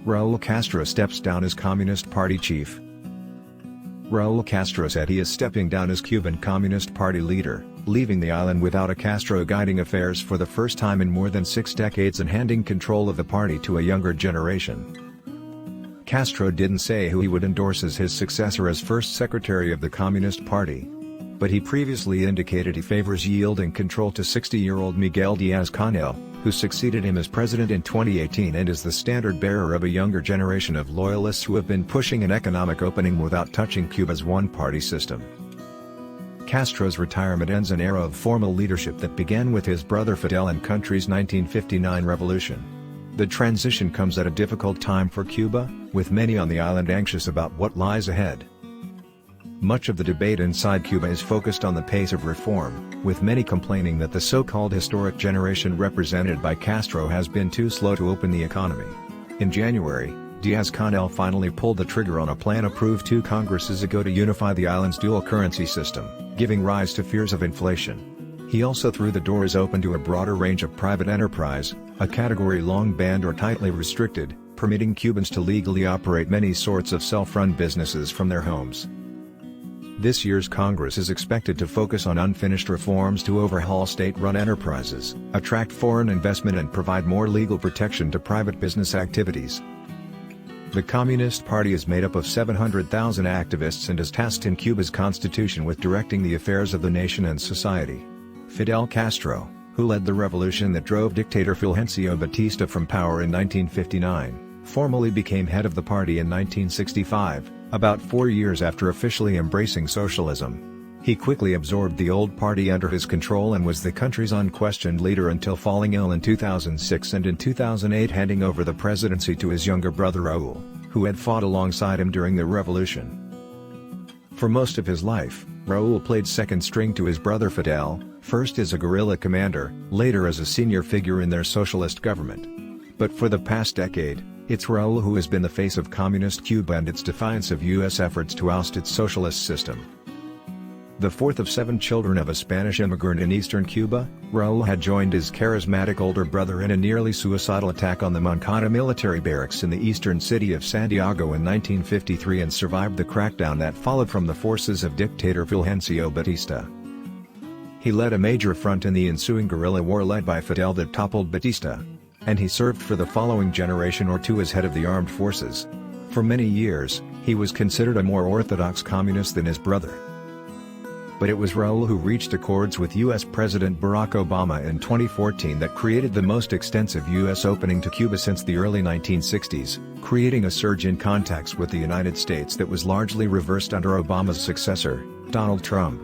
Raul Castro steps down as Communist Party chief. Raul Castro said he is stepping down as Cuban Communist Party leader, leaving the island without a Castro guiding affairs for the first time in more than 6 decades and handing control of the party to a younger generation. Castro didn't say who he would endorse as his successor as first secretary of the Communist Party. But he previously indicated he favors yielding control to 60-year-old Miguel Díaz-Canel, who succeeded him as president in 2018 and is the standard-bearer of a younger generation of loyalists who have been pushing an economic opening without touching Cuba's one-party system. Castro's retirement ends an era of formal leadership that began with his brother Fidel and country's 1959 revolution. The transition comes at a difficult time for Cuba, with many on the island anxious about what lies ahead. Much of the debate inside Cuba is focused on the pace of reform, with many complaining that the so-called historic generation represented by Castro has been too slow to open the economy. In January, Díaz-Canel finally pulled the trigger on a plan approved 2 Congresses ago to unify the island's dual currency system, giving rise to fears of inflation. He also threw the doors open to a broader range of private enterprise, a category long banned or tightly restricted, permitting Cubans to legally operate many sorts of self-run businesses from their homes. This year's Congress is expected to focus on unfinished reforms to overhaul state-run enterprises, attract foreign investment and provide more legal protection to private business activities. The Communist Party is made up of 700,000 activists and is tasked in Cuba's constitution with directing the affairs of the nation and society. Fidel Castro, who led the revolution that drove dictator Fulgencio Batista from power in 1959, formally became head of the party in 1965. About 4 years after officially embracing socialism. He quickly absorbed the old party under his control and was the country's unquestioned leader until falling ill in 2006 and in 2008 handing over the presidency to his younger brother Raul, who had fought alongside him during the revolution. For most of his life, Raul played second string to his brother Fidel, first as a guerrilla commander, later as a senior figure in their socialist government. But for the past decade, it's Raul who has been the face of communist Cuba and its defiance of U.S. efforts to oust its socialist system. The fourth of 7 children of a Spanish immigrant in eastern Cuba, Raul had joined his charismatic older brother in a nearly suicidal attack on the Moncada military barracks in the eastern city of Santiago in 1953 and survived the crackdown that followed from the forces of dictator Fulgencio Batista. He led a major front in the ensuing guerrilla war led by Fidel that toppled Batista. And he served for the following generation or two as head of the armed forces. For many years, he was considered a more orthodox communist than his brother. But it was Raul who reached accords with U.S. President Barack Obama in 2014 that created the most extensive U.S. opening to Cuba since the early 1960s, creating a surge in contacts with the United States that was largely reversed under Obama's successor, Donald Trump.